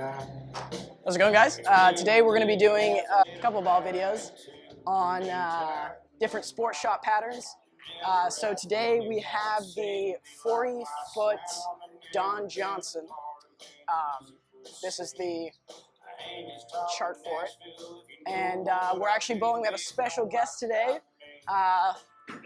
How's it going, guys? Today we're going to be doing a couple ball videos on different sport shot patterns. So today we have the 40-foot Don Johnson. This is the chart for it. And we're actually bowling. We have a special guest today.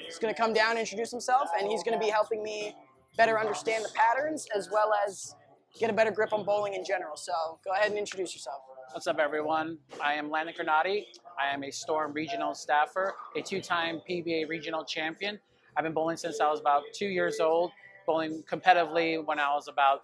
He's going to come down and introduce himself, and he's going to be helping me better understand the patterns as well as get a better grip on bowling in general. So go ahead and introduce yourself. What's up, everyone? I am Lanndyn Carnate. I am a Storm regional staffer, a two-time PBA regional champion. I've been bowling since I was about 2 years old, bowling competitively when I was about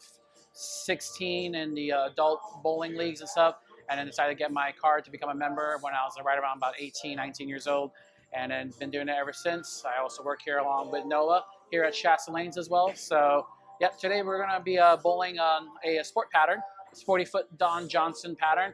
16 in the adult bowling leagues and stuff, and then decided to get my card to become a member when I was right around about 18, 19 years old, and then been doing it ever since. I also work here along with Noah here at Shasta Lanes as well. So, yep, today we're going to be bowling on a sport pattern. It's 40-foot Don Johnson pattern.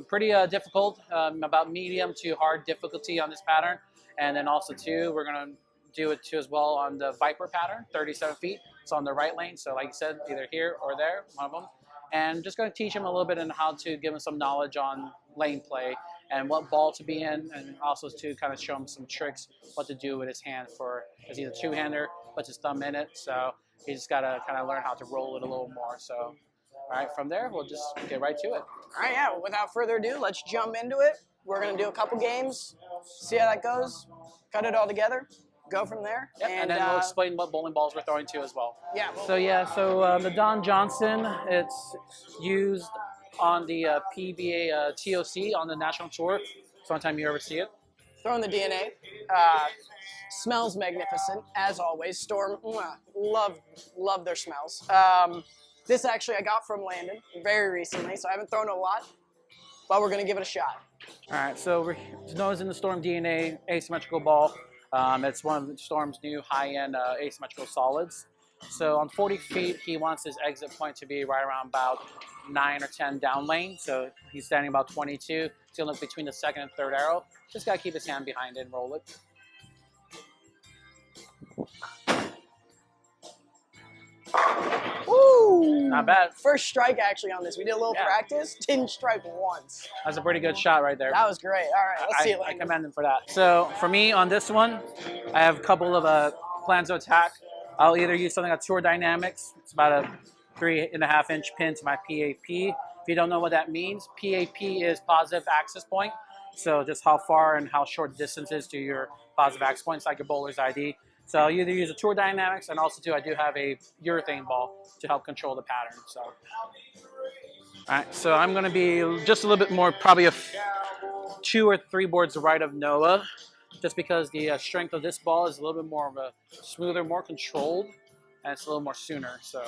Pretty difficult, about medium to hard difficulty on this pattern. And then also, too, we're going to do it, too, as well on the Viper pattern, 37 feet. It's on the right lane. So, like you said, either here or there, one of them. And just going to teach him a little bit on how to give him some knowledge on lane play and what ball to be in, and also to kind of show him some tricks, what to do with his hand for, because he's a two-hander, puts his thumb in it. So he just got to kind of learn how to roll it a little more. So, all right, from there, we'll just get right to it. All right, yeah, without further ado, let's jump into it. We're going to do a couple games, see how that goes, cut it all together, go from there. Yep, and then we'll explain what bowling balls we're throwing to as well. Yeah. So the Don Johnson, it's used on the PBA TOC on the national tour. Sometime you ever see it. Throwing the DNA. Smells magnificent, as always. Storm, love their smells. This actually I got from Lanndyn very recently, so I haven't thrown it a lot, but we're going to give it a shot. All right, so Noah's in the Storm DNA asymmetrical ball. It's one of the Storm's new high-end asymmetrical solids. So on 40 feet, he wants his exit point to be right around about 9 or 10 down lane. So he's standing about 22. He's going to look between the second and third arrow. Just got to keep his hand behind it and roll it. Ooh! Not bad. First strike actually on this. We did a little practice. Didn't strike once. That's a pretty good shot right there. That was great. All right, let's see it. I commend him for that. So for me on this one, I have a couple of plans of attack. I'll either use something like Tour Dynamics. It's about a 3.5-inch pin to my PAP. If you don't know what that means, PAP is positive axis point. So just how far and how short the distance is to your positive axis point. It's like your bowler's ID. So I'll either use a Tour Dynamics, and also too, I do have a urethane ball to help control the pattern. So, all right, so I'm going to be just a little bit more, probably 2 or 3 boards right of Noah, just because the strength of this ball is a little bit more of a smoother, more controlled, and it's a little more sooner. So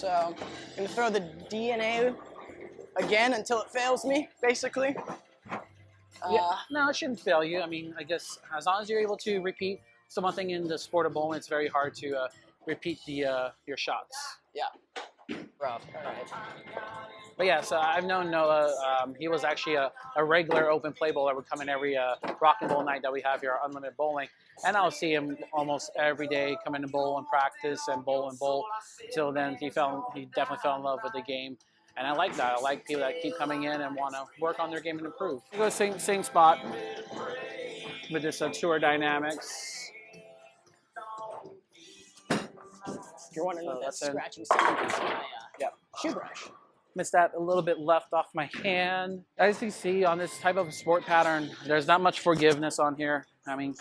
I'm going to throw the DNA again until it fails me, basically. Yeah, no, it shouldn't fail you. I mean, I guess as long as you're able to repeat. So one thing in the sport of bowling, it's very hard to repeat your shots. Yeah. Rough. All right. But yeah, so I've known Noah. He was actually a regular open play bowler. Would come in every rock and bowl night that we have here, Unlimited Bowling. And I'll see him almost every day come in and bowl and practice and bowl. Till then, he definitely fell in love with the game. And I like that. I like people that keep coming in and want to work on their game and improve. We go same spot with this Tour Dynamics. If you're wondering what that scratching sound is, my shoe brush. Missed that a little bit left off my hand. As you see on this type of sport pattern, there's not much forgiveness on here. I mean,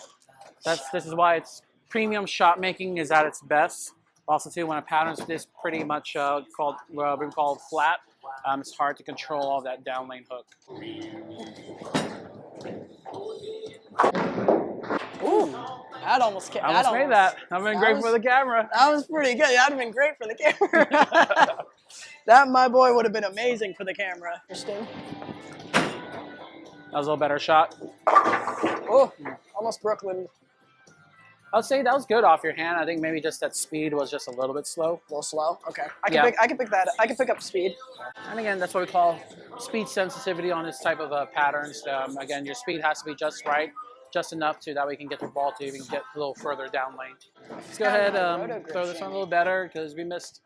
this is why it's premium shot making is at its best. Also, too, when a pattern's this pretty much called flat, it's hard to control all that down lane hook. Ooh. That almost made that. I've been great for the camera. That was pretty good. That'd have been great for the camera. That, my boy, would have been amazing for the camera. Interesting. That was a little better shot. Oh, almost Brooklyn. I'd say that was good off your hand. I think maybe just that speed was just a little bit slow. A little slow? Okay. I can pick that up. I can pick up speed. And again, that's what we call speed sensitivity on this type of patterns. Again, your speed has to be just right. Just enough to that we can get the ball to even get a little further down lane. Let's go ahead throw this one a little better because we missed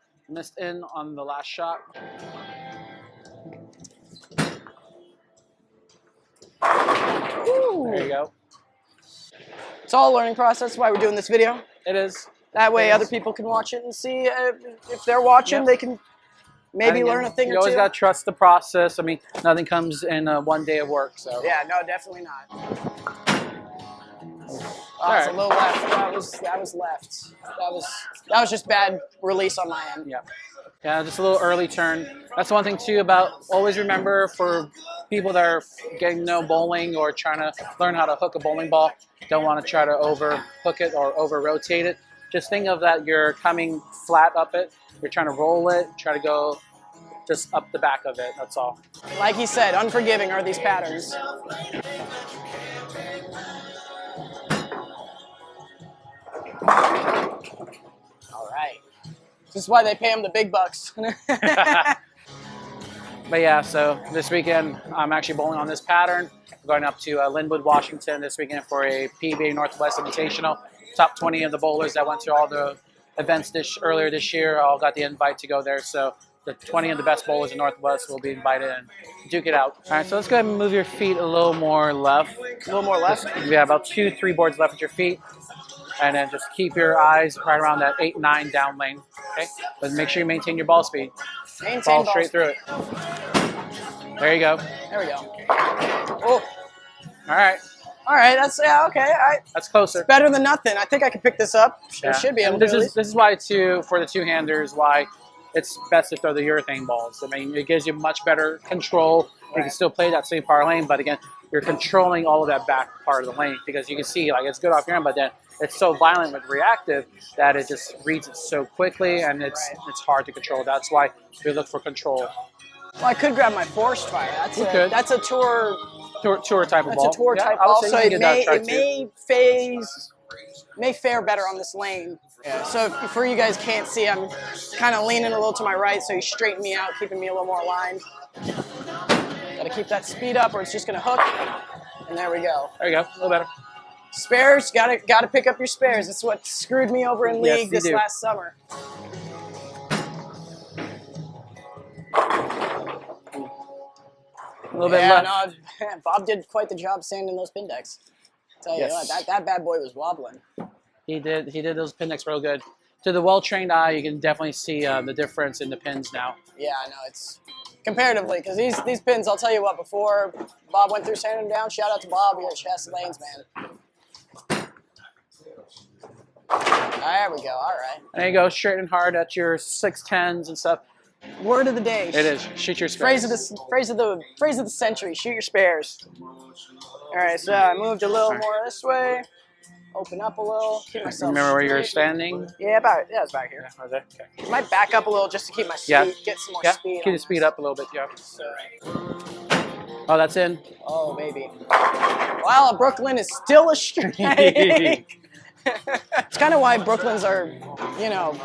in on the last shot. Ooh. There you go. It's all a learning process. That's why we're doing this video. It is. That way other people can watch it and see if they're watching, they can maybe learn a thing or two. You always got to trust the process. I mean, nothing comes in one day of work. So yeah, no, definitely not. Oh, it's a little left. That was left. That was just bad release on my end. Yeah. Yeah, just a little early turn. That's one thing too about always remember for people that are getting to know bowling or trying to learn how to hook a bowling ball, don't want to try to over hook it or over rotate it. Just think of that you're coming flat up it. You're trying to roll it, try to go just up the back of it. That's all. Like he said, unforgiving are these patterns. All right. This is why they pay him the big bucks. But yeah, so this weekend I'm actually bowling on this pattern. I'm going up to Linwood, Washington this weekend for a PBA Northwest Invitational. Top 20 of the bowlers that went to all the events earlier this year all got the invite to go there. So the 20 of the best bowlers in Northwest will be invited and duke it out. All right, so let's go ahead and move your feet a little more left. A little more left? You have about 2-3 boards left at your feet. And then just keep your eyes right around that 8-9 down lane. Okay, but make sure you maintain your ball speed. Maintain ball ball straight through it. There you go. There we go. Oh. All right. All right. That's okay. All right. That's closer. It's better than nothing. I think I can pick this up. Yeah. Should be able to. This is why for the two-handers why it's best to throw the urethane balls. I mean, it gives you much better control. You can still play that same far lane, but again, you're controlling all of that back part of the lane because you can see like it's good off your end, but then it's so violent with reactive that it just reads it so quickly and it's hard to control. That's why we look for control. Well, I could grab my forced fire. That's a tour type of ball. That's a tour type ball, so it may fare better on this lane. Yeah. So for you guys can't see, I'm kind of leaning a little to my right, so he's straightening me out, keeping me a little more aligned. Got to keep that speed up or it's just going to hook. And there we go. There you go. A little better. Spares, gotta pick up your spares. That's what screwed me over in league this last summer. A little bit left. No, Bob did quite the job sanding those pin decks. Tell you what, that bad boy was wobbling. He did those pin decks real good. To the well-trained eye, you can definitely see the difference in the pins now. Yeah, I know it's comparatively because these pins. I'll tell you what. Before Bob went through sanding them down, shout out to Bob here at Shasta Lanes, man. There we go. All right. There you go, straight and hard at your 610s and stuff. Word of the day. It is. Shoot your spares. Phrase of the century. Shoot your spares. All right. So I moved a little more this way. Open up a little. Keep myself. Remember where straight. you're standing? Yeah, it's back here. Yeah, right there. Okay. Might back up a little just to keep my speed. Get some more speed. Keep the speed up a little bit. Yeah. So. Oh, that's in. Oh, baby. Wow, Brooklyn is still a strike. It's kind of why Brooklyns are, you know,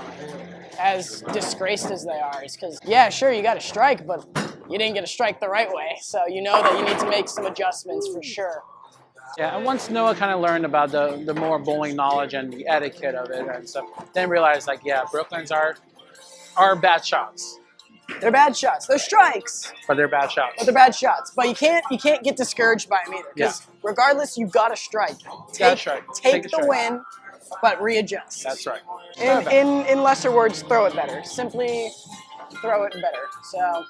as disgraced as they are. Is because, yeah, sure, you got a strike, but you didn't get a strike the right way. So you know that you need to make some adjustments for sure. Yeah, and once Noah kind of learned about the more bowling knowledge and the etiquette of it and stuff, then realized, like, yeah, Brooklyns are bad shots. They're bad shots. They're strikes. But they're bad shots. But they're bad shots. But you can't get discouraged by them either. Because regardless, you've got to strike. Take the win, but readjust. That's right. In lesser words, throw it better. Simply throw it better. So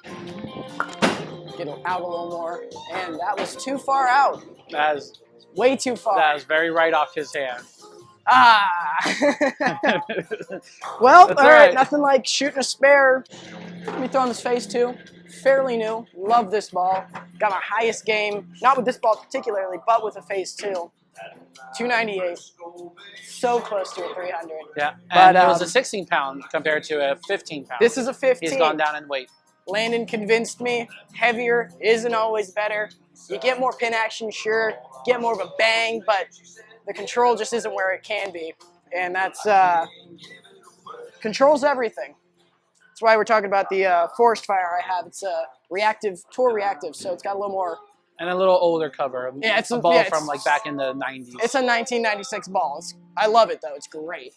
get out a little more. And that was too far out. That is way too far. That was very right off his hand. Ah. Well, all right. Nothing like shooting a spare. Let me throw on this face too. Fairly new. Love this ball. Got my highest game. Not with this ball particularly, but with a face too. 298. So close to a 300. Yeah, but it was a 16-pound compared to a 15-pound. This is a 15. He's gone down in weight. Landon convinced me. Heavier isn't always better. You get more pin action, sure. Get more of a bang, but the control just isn't where it can be. And that's controls everything. That's why we're talking about the forest fire I have. It's a tour reactive, so it's got a little more. And a little older cover. Yeah, it's a ball from like back in the 90s. It's a 1996 ball. I love it though. It's great.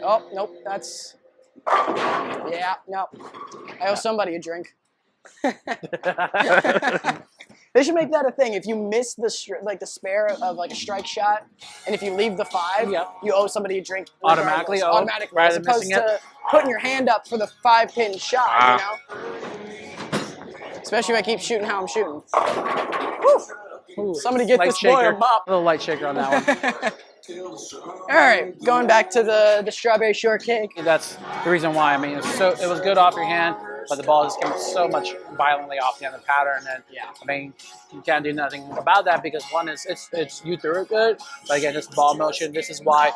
Oh, nope. That's. Yeah, no. I owe somebody a drink. They should make that a thing. If you miss the the spare of like a strike shot, and if you leave the 5, Yep. you owe somebody a drink Automatically, automatically, rather as than opposed missing to putting your hand up for the 5-pin shot. You know, especially if I keep shooting how I'm shooting. Woo. Ooh, Somebody get light this boy a shaker. mop. A little light shaker on that one. All right, going back to the strawberry shortcake. That's the reason why. I mean, it was good off your hand, but the ball just came so much violently off the end of the pattern. And Yeah. I mean, you can't do nothing about that because one is it's you threw it good, but again, just ball motion. This is why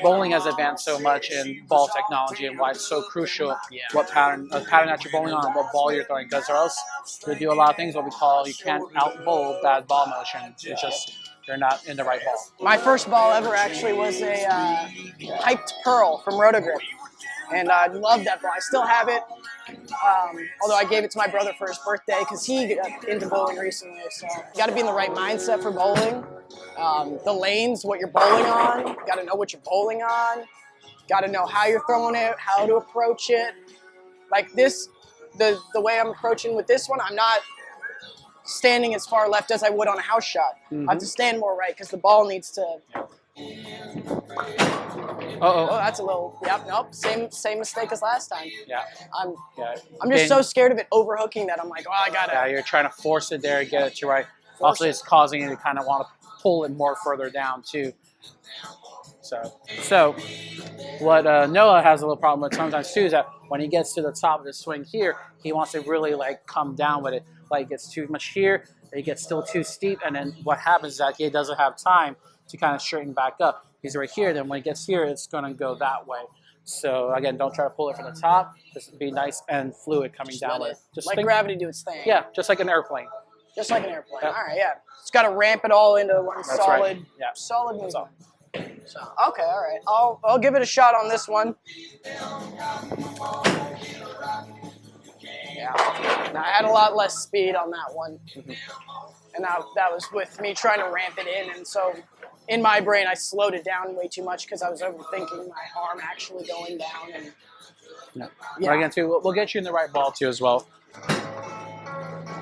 bowling has advanced so much in ball technology and why it's so crucial what pattern that you're bowling on and what ball you're throwing, because or else you do a lot of things what we call you can't out bowl bad ball motion. It's just you're not in the right ball. My first ball ever actually was a hyped pearl from Rotogrip, and I love that ball. I still have it, although I gave it to my brother for his birthday because he got into bowling recently. So you got to be in the right mindset for bowling. The lanes, what you're bowling on, you got to know what you're bowling on. Got to know how you're throwing it, how to approach it. Like this, the way I'm approaching with this one, I'm not standing as far left as I would on a house shot. I have to stand more right because the ball needs to. Oh, that's a little. Yep, nope. Same mistake as last time. Yeah. I'm just so scared of it overhooking that I'm like, oh, I gotta. Yeah, you're trying to force it there, get it to right. Also, it's causing you to kind of want to pull it more further down too. So what Noah has a little problem with sometimes too is that when he gets to the top of the swing here, he wants to really like come down with it. Like it gets too much here, it gets still too steep, and then what happens is that he doesn't have time to kind of straighten back up. He's right here, then when he gets here, it's going to go that way. So again, don't try to pull it from the top. Just be nice and fluid coming down with it. Just let gravity do its thing. Yeah, just like an airplane. Just like an airplane. Yep. All right, yeah. It's got to ramp it all into one That's solid, right. Yeah. solid movement. So, okay, all right. I'll give it a shot on this one. Yeah. Now, I had a lot less speed on that one. And that was with me trying to ramp it in. And so in my brain, I slowed it down way too much because I was overthinking my arm actually going down. And yeah. But again, too, we'll get you in the right ball, too, as well.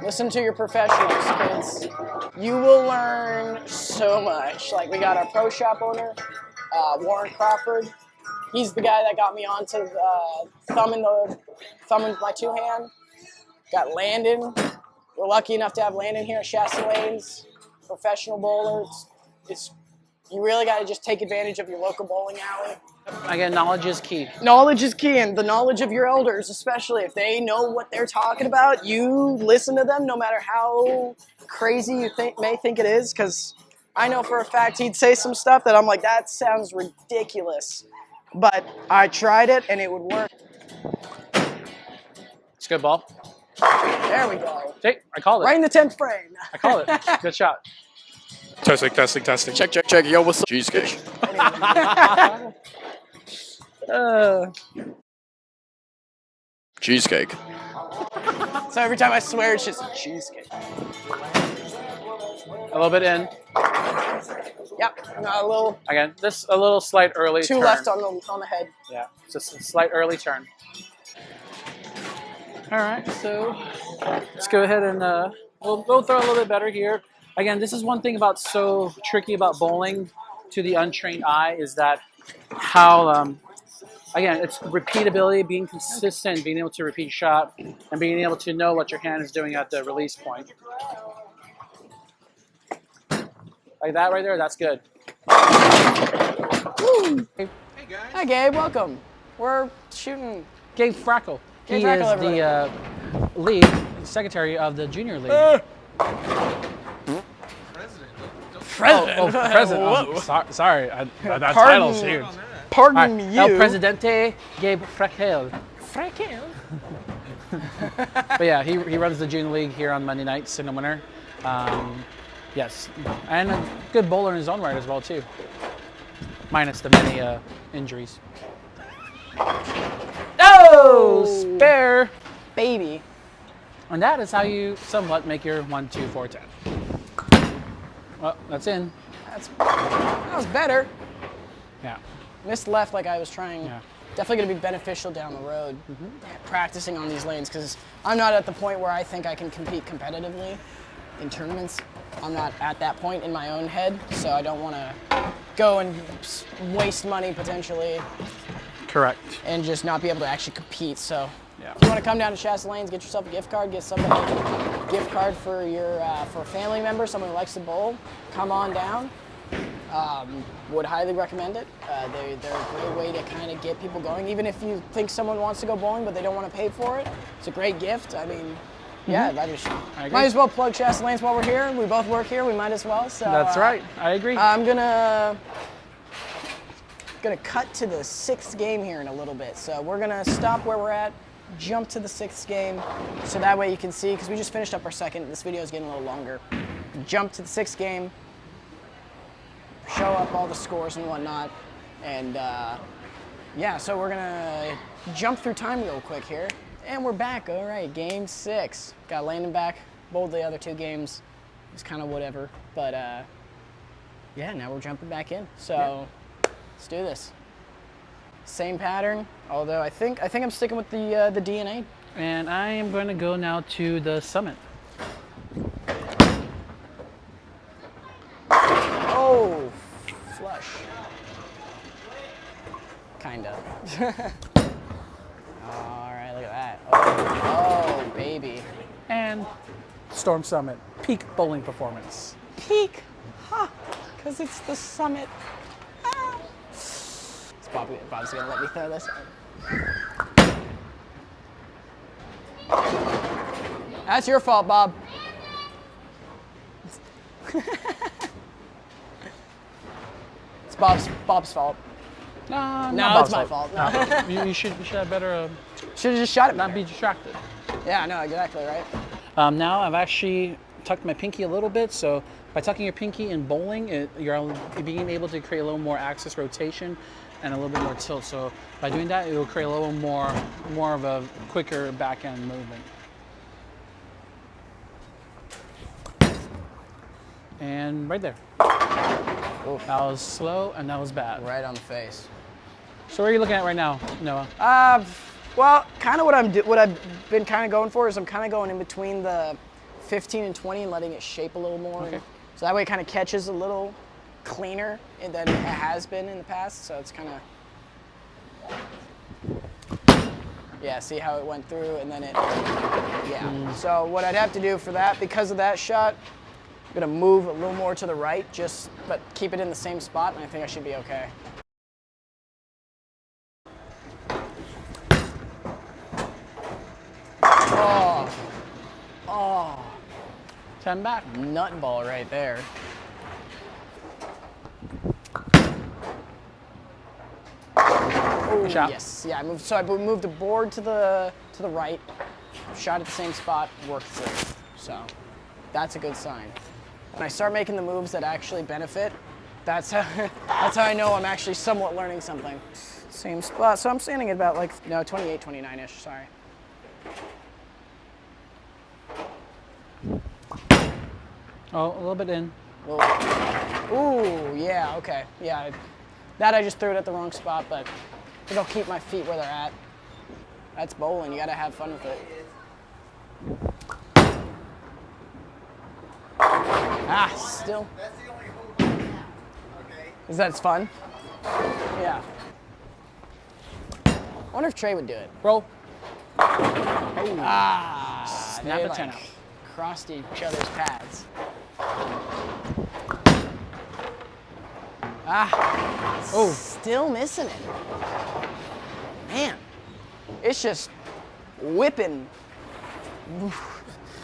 Listen to your professionals, kids. You will learn so much. Like, we got our pro shop owner, Warren Crawford. He's the guy that got me onto thumb in my two-hand. Got Landon. We're lucky enough to have Landon here at Shasta Lanes, professional bowler. You really got to just take advantage of your local bowling alley. Again, knowledge is key. Knowledge is key, and the knowledge of your elders, especially if they know what they're talking about, you listen to them no matter how crazy you may think it is, because I know for a fact he'd say some stuff that I'm like, that sounds ridiculous. But I tried it, and it would work. It's a good ball. There we go. Okay, I called it. Right in the 10th frame. I called it. Good shot. Testing. Check. Yo, what's up? Cheesecake. Cheesecake. So every time I swear, it's just cheesecake. A little bit in. Yep, a little. Again, this a little slight early turn. Two left on the head. Yeah, just a slight early turn. All right, so let's go ahead and we'll throw a little bit better here. Again, this is one thing about so tricky about bowling to the untrained eye is that how again, it's repeatability, being consistent, being able to repeat a shot, and being able to know what your hand is doing at the release point. Like that right there, that's good. Woo. Hey guys. Hi Gabe, welcome. We're shooting Gabe Frackel. Gabe He Frackel, is the league secretary of the junior league. President. President. Oh, sorry. That title's huge. Pardon you. El Presidente Gabe Frackel. But yeah, he runs the junior league here on Monday nights in the winter. Yes, and a good bowler in his own right as well too, minus the many injuries. Oh, spare, baby. And that is how you somewhat make your 1, 2, 4, 10. Well, that's in. That was better. Yeah. Missed left like I was trying definitely going to be beneficial down the road, practicing on these lanes, because I'm not at the point where I think I can compete competitively in tournaments. I'm not at that point in my own head, so I don't want to go and waste money potentially Correct. and just not be able to actually compete. So Yeah. if you want to come down to Shasta Lanes, get yourself a gift card, get somebody a gift card for your for a family member, someone who likes to bowl, come on down. Would highly recommend it. They're a great way to kind of get people going. Even if you think someone wants to go bowling but they don't want to pay for it, it's a great gift. I mean, yeah, I agree. might as well plug Shasta Lanes while we're here. We both work here. We might as well. So That's right. I agree. I'm gonna cut to the 6th game here in a little bit. So we're gonna stop where we're at, jump to the 6th game, so that way you can see, because we just finished up our 2nd. This video is getting a little longer. Jump to the 6th game, show up all the scores and whatnot, and yeah, so we're gonna jump through time real quick here, and we're back. All right, game 6. Got Landon back. Bowled the other 2 games. It was kind of whatever, but yeah, now we're jumping back in. So let's do this. Same pattern, although I think I'm sticking with the DNA. And I am going to go now to the summit. Oh, flush. Kinda. All right, look at that. Oh, baby. And Storm Summit. Peak bowling performance. Peak, huh? Because it's the summit. Ah. Bob's gonna let me throw this. That's your fault, Bob. It's Bob's fault. No, No, it's my fault. No. No, you should have better Should have just shot it. not be distracted. Yeah, no, exactly right. Now I've actually tucked my pinky a little bit, so by tucking your pinky in bowling, you're being able to create a little more axis rotation and a little bit more tilt. So by doing that, it will create a little more of a quicker backhand movement. And right there. Oof. That was slow and that was bad. Right on the face. So what are you looking at right now, Noah? Well, kind of what I've been kind of going for is I'm kind of going in between the 15 and 20 and letting it shape a little more. Okay. So that way it kind of catches a little cleaner than it has been in the past. So it's kind of, yeah, see how it went through and then it, yeah. So what I'd have to do for that, because of that shot, I'm gonna move a little more to the right, but keep it in the same spot, and I think I should be okay. Oh, 10 back. nut ball right there. Oh, shot. yes, yeah. I moved the board to the right, shot at the same spot, worked through. So that's a good sign. When I start making the moves that actually benefit, that's how I know I'm actually somewhat learning something. Same spot. So I'm standing at about 28, 29-ish. Sorry. Oh, a little bit in. Ooh, yeah, okay. Yeah, that I just threw it at the wrong spot, but I think I'll keep my feet where they're at. That's bowling. You gotta have fun with it. Ah, still. That's the only hole you have. Okay. Is that fun? Yeah. I wonder if Trey would do it. Roll. Ah, Snap they, a 10 out. crossed each other's paths. Ah, Oh. still missing it. Man, it's just whipping.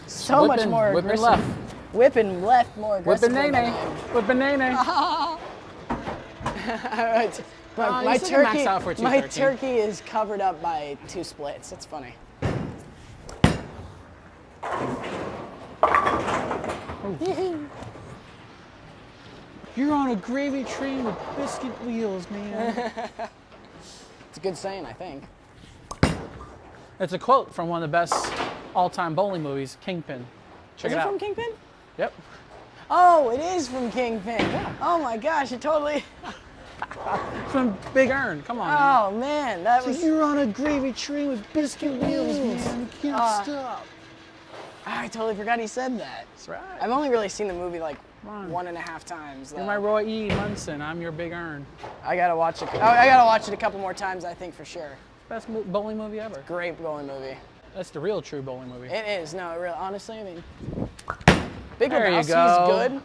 So much Whipping, more whipping aggressive. left. Whipping left more aggressive. Whipping nay-nay. Whipping nay-nay. All right. My you still can max turkey, out for my 213. turkey is covered up by 2 splits. It's funny. You're on a gravy train with biscuit wheels, man. It's a good saying, I think. It's a quote from one of the best all-time bowling movies, Kingpin. Check Is it it out. from Kingpin? Yep. Oh, it is from Kingpin. Oh my gosh, it totally. From Big Earn. Come on. Man. Oh man, that was. You're on a gravy train with biscuit wheels, man. You can't stop. I totally forgot he said that. That's right. I've only really seen the movie like on. 1.5 times. Though. You're my Roy E. Munson. I'm your Big Earn. I gotta watch it. I gotta watch it a couple more times, I think, for sure. Best bowling movie ever. Great bowling movie. That's the real true bowling movie. It is. No, it really. Honestly, I mean, Big There you Lebowski's go. good.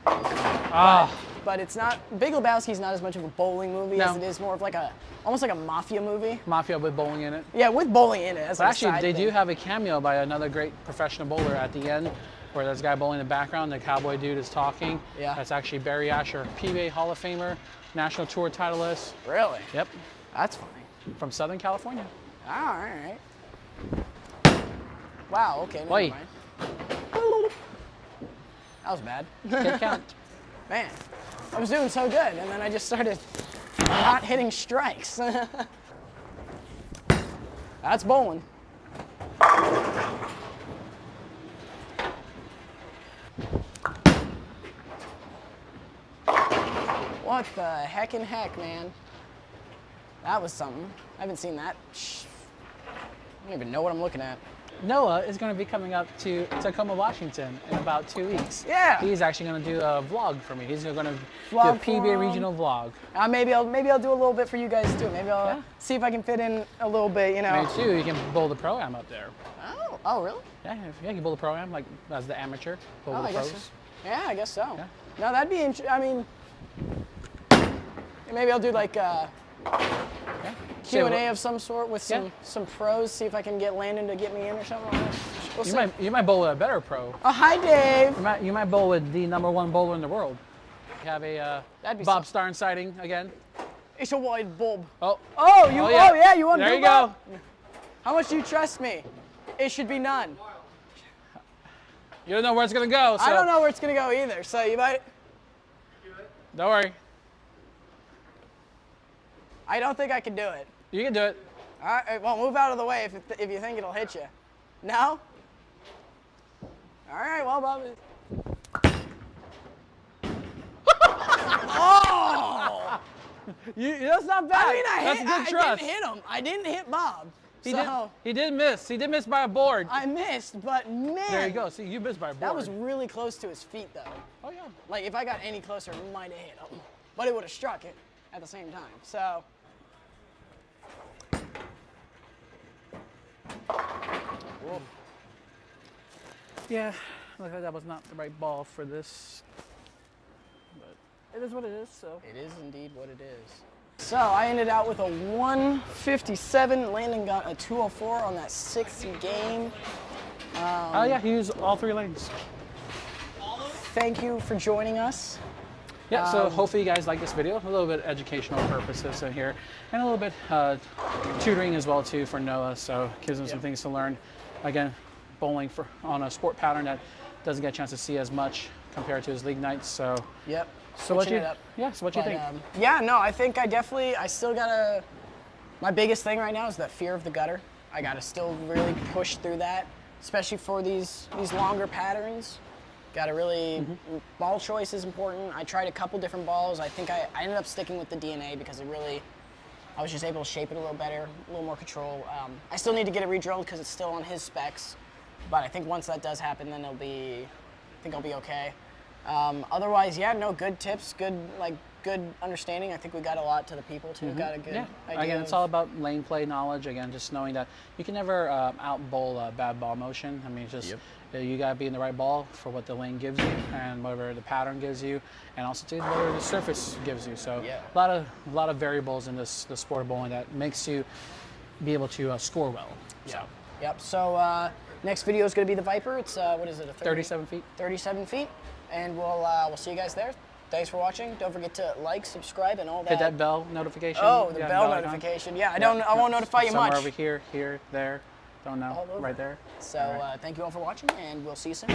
Ah. But it's not. Big Lebowski's not as much of a bowling movie as it is more of like almost like a mafia movie. Mafia with bowling in it. Yeah, with bowling in it. That's But like actually, a side they thing. do have a cameo by another great professional bowler at the end, where there's a guy bowling in the background, the cowboy dude is talking. Yeah. That's actually Barry Asher, PBA Hall of Famer, National Tour titleist. Really? Yep. That's funny. From Southern California. Oh, all right. Wow. Okay. Never Wait. mind. That was bad. Can't count. Man, I was doing so good, and then I just started not hitting strikes. That's bowling. What the heckin' heck, man? That was something. I haven't seen that. I don't even know what I'm looking at. Noah is going to be coming up to Tacoma, Washington in about 2 weeks. Yeah. He's actually going to do a vlog for me. He's going to do a Vlog PBA for him. regional vlog. Maybe I'll do a little bit for you guys too. Maybe I'll Yeah. see if I can fit in a little bit, you know. Me too. You can bowl the pro-am up there. Oh, really? Yeah, you can bowl the pro-am like as the amateur, bowl the I pros. guess so. Yeah, I guess so. Yeah. No, that'd be interesting. I mean, maybe I'll do like Yeah. Q&A of some sort with Yeah. some pros. See if I can get Landon to get me in or something like that. We'll see. You might bowl with a better pro. Oh, hi, Dave. You might bowl with the #1 bowler in the world. You have a That'd be Bob something. Starn sighting again. It's a wide bulb. Oh, Oh, you? Oh, Oh, yeah. yeah. You want? there to you go. How much do you trust me? It should be none. You don't know where it's gonna go. So I don't know where it's gonna go either. So you might. Don't worry, I don't think I can do it. you can do it. All right. Well, move out of the way if you think it'll hit you. No. All right. Well, Bob. Oh! That's not bad. I mean, That's good trust. didn't hit him. I didn't hit Bob. He So did miss. He did miss by a board. I missed, but man. There you go. See, you missed by a board. That was really close to his feet, though. Oh yeah. Like, if I got any closer, it might have hit him. But it would have struck it at the same time. So. Whoa. Yeah. Looks like that was not the right ball for this. But it is what it is. So. It is indeed what it is. So I ended out with a 157. Landon got a 204 on that 6th game. Oh yeah, he used all 3 lanes. Thank you for joining us. Yeah, so hopefully you guys like this video. A little bit educational purposes in here, and a little bit tutoring as well too for Noah. So gives him some things to learn. Again, bowling on a sport pattern that doesn't get a chance to see as much compared to his league nights. So Yep. so what Switching you it up. yeah, so what you But, think? yeah, no, I think I still gotta, my biggest thing right now is that fear of the gutter. I gotta still really push through that, especially for these longer patterns. Gotta really, ball choice is important. I tried a couple different balls. I think I ended up sticking with the DNA because I was just able to shape it a little better, a little more control. I still need to get it re-drilled because it's still on his specs, but I think once that does happen, then I think I'll be okay. Otherwise, yeah, no, good tips, good understanding. I think we got a lot to the people too. Got a good idea. Again, it's all about lane play knowledge. Again, just knowing that you can never out bowl a bad ball motion. I mean, just you got to be in the right ball for what the lane gives you and whatever the pattern gives you, and also too whatever the surface gives you. So a lot of variables in the sport of bowling that makes you be able to score well. So. Yep. So next video is going to be the Viper. It's what is it? A 37 feet. 37 feet, and we'll see you guys there. Thanks for watching. Don't forget to like, subscribe, and all that. Hit that bell notification. Oh, the Yeah, bell icon. notification. Yeah, I won't notify you Somewhere much. over here, there. Don't know. All over. Right there. So thank you all for watching, and we'll see you soon.